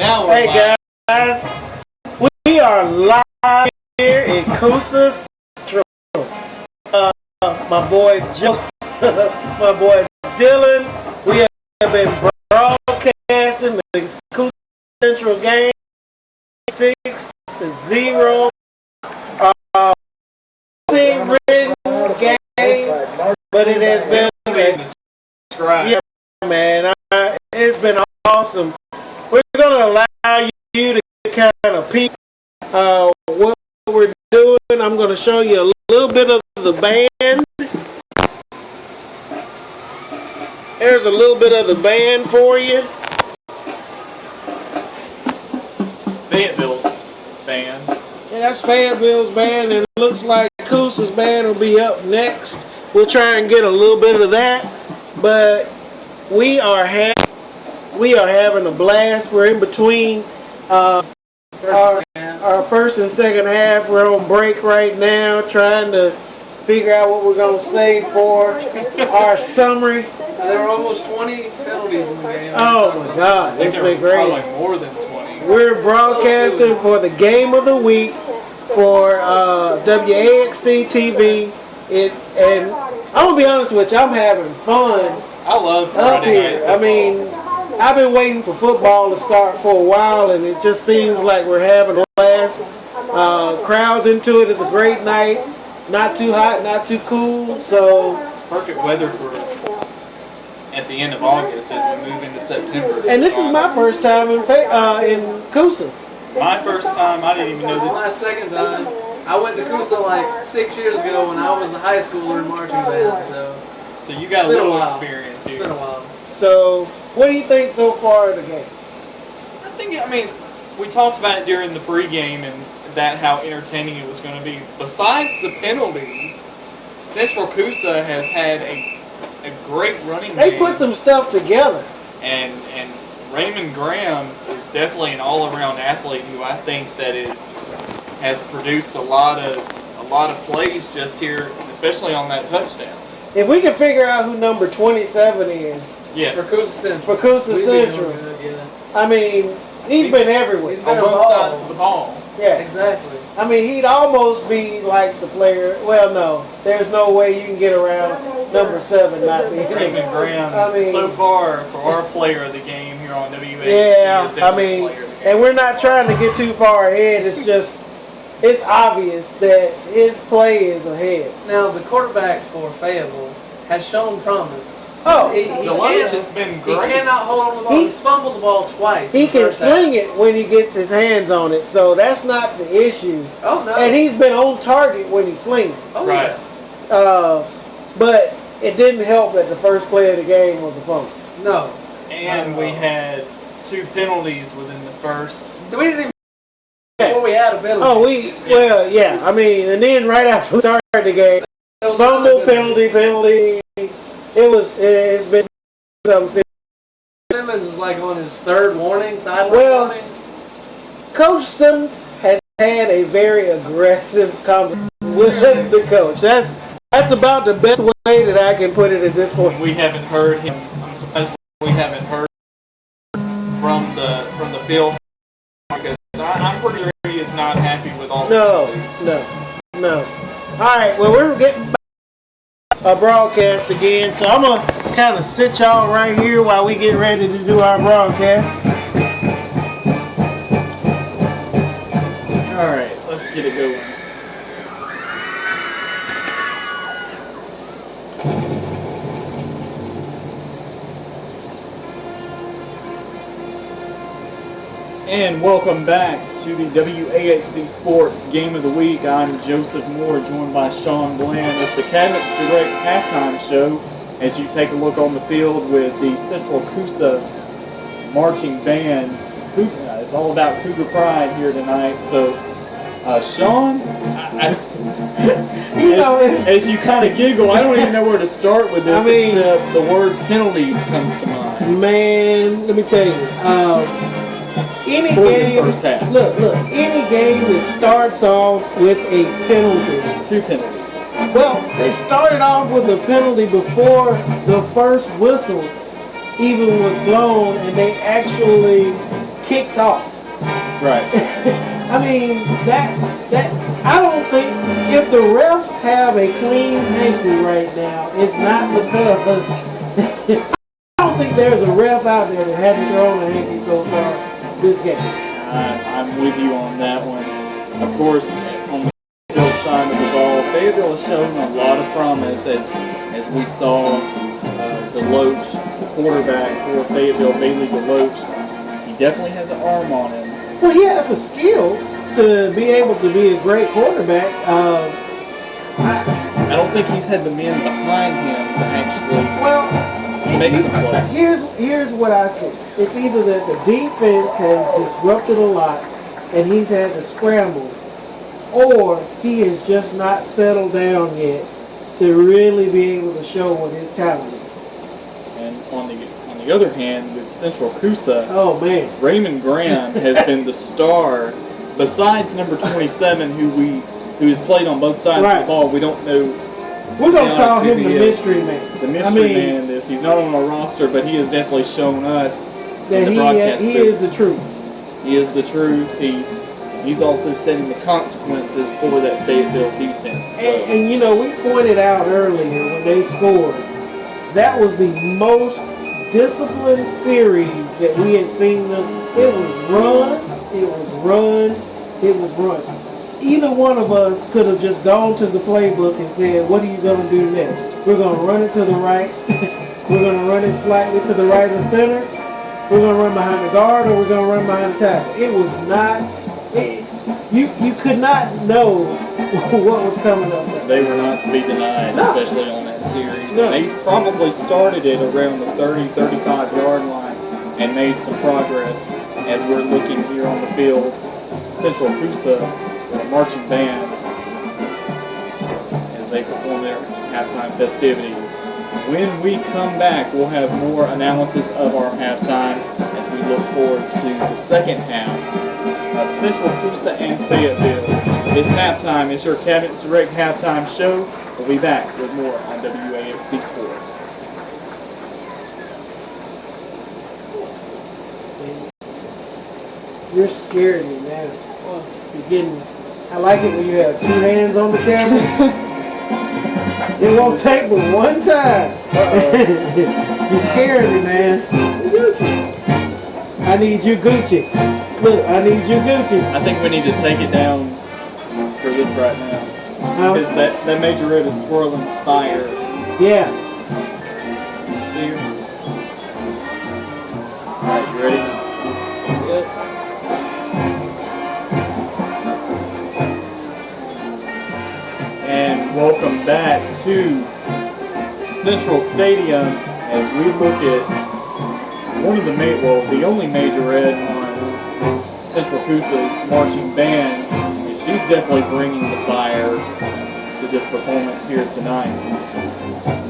Now we're live. Guys, we are live here in Coosa Central. My boy Joe, my boy Dylan. We have been broadcasting the Coosa Central game 6-0. Written game, but it has been yeah, man. It's been awesome. We're gonna allow you to kind of peek what we're doing. I'm gonna show you a little bit of the band. There's a little bit of the band for you. Fayetteville's band. Yeah, that's Fayetteville's band, and it looks like Coosa's band will be up next. We'll try and get a little bit of that, but we are having a blast. We're in between our first and second half. We're on break right now, trying to figure out what we're going to say for our summary. There were almost 20 penalties in the game. Oh my God, it's been great. Probably more than 20. We're broadcasting for the game of the week for WAXC TV. And I'm gonna be honest with you, I'm having fun. I love up here. I mean, I've been waiting for football to start for a while, and it just seems like we're having a blast. Crowds into it. It's a great night. Not too hot, not too cool. So perfect weather for at the end of August as we move into September. And this is my first time in Coosa. My first time. I didn't even know This is this. my second time. I went to Coosa like 6 years ago when I was a high schooler in marching band. So you got a little experience here. It's been a while. So, what do you think so far of the game? I mean, we talked about it during the pregame and that how entertaining it was going to be. Besides the penalties, Central Coosa has had a great running game. They put some stuff together. And Raymond Graham is definitely an all-around athlete who I think that has produced a lot of plays just here, especially on that touchdown. If we can figure out who number 27 is, yes, For Coosa Central. For Coosa Central. Good, yeah. I mean, he's been everywhere. He's been on both sides of the ball. Yeah, exactly. I mean, he'd almost be like the player. Well, no, there's no way you can get around number 7 not being Raymond Graham. I mean, so far for our player of the game here on WA. Yeah, I mean, and we're not trying to get too far ahead. It's just, it's obvious that his play is ahead. Now, the quarterback for Fayetteville has shown promise. Oh, the lunch has been great. He cannot hold on to the ball. He's fumbled the ball twice. He can sling it when he gets his hands on it, so that's not the issue. Oh, no. And he's been on target when he slings. Oh, right. Yeah. But it didn't help that the first play of the game was a fumble. No. And we had 2 penalties within the first. We didn't even before we had a penalty. Oh, well, yeah. I mean, and then right after we started the game, fumble, penalty. It's been something. Simmons is like on his 3rd warning, sideline warning. Coach Simmons has had a very aggressive conversation with the coach. That's about the best way that I can put it at this point. We haven't heard him. I'm surprised we haven't heard from the field because I'm pretty sure he is not happy with all. No. All right. Well, we're getting back to our broadcast again, so I'm gonna kind of sit y'all right here while we get ready to do our broadcast. All right, let's get it going. And welcome back to the WAXC Sports Game of the Week. I'm Joseph Moore, joined by Sean Bland. It's the Cabinets Direct Halftime Show as you take a look on the field with the Central Coosa Marching Band. It's all about Cougar Pride here tonight. So, Sean, as you kind of giggle, I don't even know where to start with this except the word penalties comes to mind. Man, let me tell you. Any game that starts off with a penalty. 2 penalties. Well, they started off with a penalty before the first whistle even was blown, and they actually kicked off. Right. I mean, that I don't think if the refs have a clean hanky right now, it's not because I don't think there's a ref out there that hasn't thrown a hanky so far this game. I'm with you on that one. Of course, on the Fayetteville side of the ball, Fayetteville has shown a lot of promise as we saw Deloach, the quarterback for Fayetteville, Bailey Deloach. He definitely has an arm on him. Well, he has the skill to be able to be a great quarterback. I don't think he's had the men behind him to actually make some plays. Here's what I see. It's either that the defense has disrupted a lot and he's had to scramble, or he has just not settled down yet to really be able to show what his talent is. And on the other hand, with Central Coosa, oh man, Raymond Graham has been the star. Besides number 27, who has played on both sides of the ball, we don't know. We're gonna call him the mystery man. The mystery man. He's not on our roster, but he has definitely shown us that he is the truth. He is the truth. He's also setting the consequences for that Fayetteville defense. And you know, we pointed out earlier when they scored, that was the most disciplined series that we had seen them. It was run. Either one of us could have just gone to the playbook and said, what are you going to do next? We're going to run it to the right. We're going to run it slightly to the right of center. We're going to run behind the guard, or we're going to run behind the tackle. It was not, you could not know what was coming up there. They were not to be denied, especially on that series. No. They probably started it around the 30, 35-yard line and made some progress. As we're looking here on the field, Central Coosa, a marching band, as they perform their halftime festivities. When we come back, we'll have more analysis of our halftime as we look forward to the second half of Central Coosa and Fayetteville. This halftime is your Cabinets Direct halftime show. We'll be back with more on WAXC Sports. You're scaring me, man. You're getting. I like it when you have two hands on the camera. It won't take but one time. You're scaring me, man. I need you Gucci. Look, I need you Gucci. I think we need to take it down for this right now. Because that Major Red is twirling fire. Yeah. See her? Alright, you ready? Yep. And welcome back to Central Stadium as we look at one of the the only Major Red on Central Coosa's marching band. And she's definitely bringing the fire to this performance here tonight.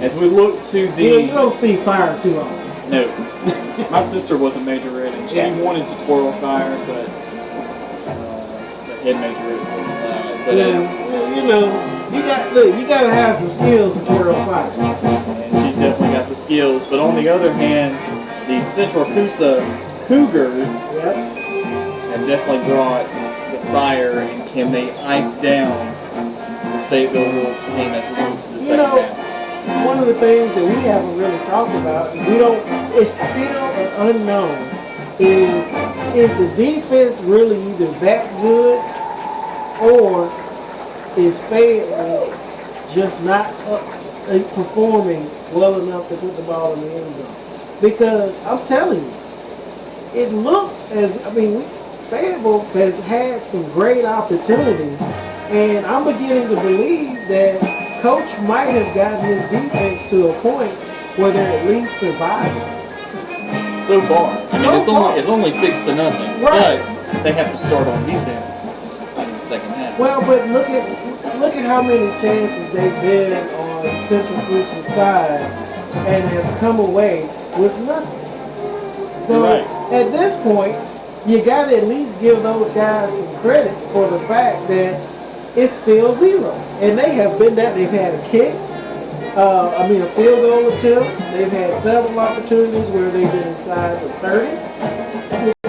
As we look to the... You don't see fire too often. No. My sister was a Major Red and she wanted to twirl fire, but the head Major Red wouldn't allow it. But you know, you gotta have some skills to twirl fire. And she's definitely got the skills. But on the other hand, the Central Coosa Cougars have definitely brought the fire, and can they ice down the Fayetteville Wolves team as we move to the second half? One of the things that we haven't really talked about, it's still an unknown, is the defense really either that good, or is Fayetteville just not performing well enough to put the ball in the end zone? Because I'm telling you, it looks Fayetteville has had some great opportunities, and I'm beginning to believe that Coach might have gotten his defense to a point where they're at least surviving. So far. It's only 6-0. Right. But they have to start on defense in the second half. Well, but look at how many chances they've been on Central Coosa's side and have come away with nothing. So at this point, you got to at least give those guys some credit for the fact that it's still 0. And they have been that. They've had a kick, a field goal attempt. They've had several opportunities where they've been inside the 30.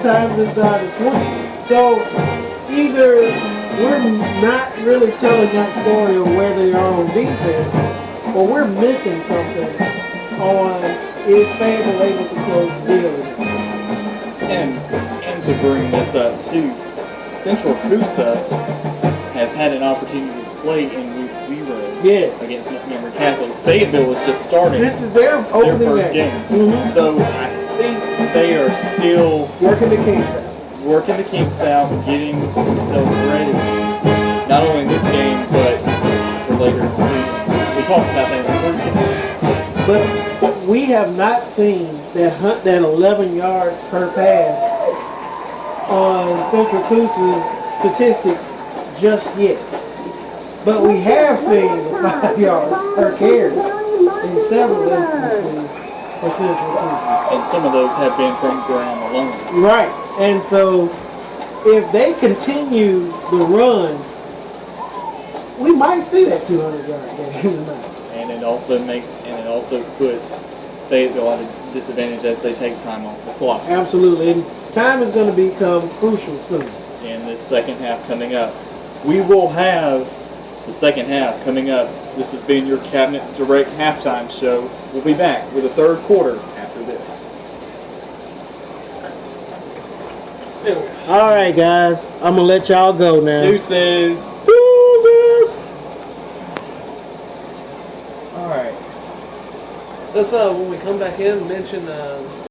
times inside the 20. So either we're not really telling that story of where they are on defense, or we're missing something on is Fayetteville able to close the deal in this. And to bring this up too, Central Coosa has had an opportunity to play in week 0 Yes. against Montgomery Catholic. Fayetteville is just starting This is their their opening first game. Mhm. So I think they are still Working the kinks out. working the kinks out, getting themselves ready, not only in this game, but for later in the season. We talked about that in the first game. But we have not seen that 11 yards per pass on Central Coosa's statistics just yet. But we have seen the 5 yards per carry in several instances for Central Coosa. And some of those have been from ground alone. Right. And so if they continue the run, we might see that 200-yard game tonight. And it also puts Fayetteville at a disadvantage as they take time off the clock. Absolutely. And time is going to become crucial soon. In this second half coming up, we will have the second half coming up. This has been your Cabinets Direct halftime show. We'll be back with the third quarter after this. All right, guys. I'm going to let y'all go now. Deuces. Deuces. All right. Let's when we come back in mention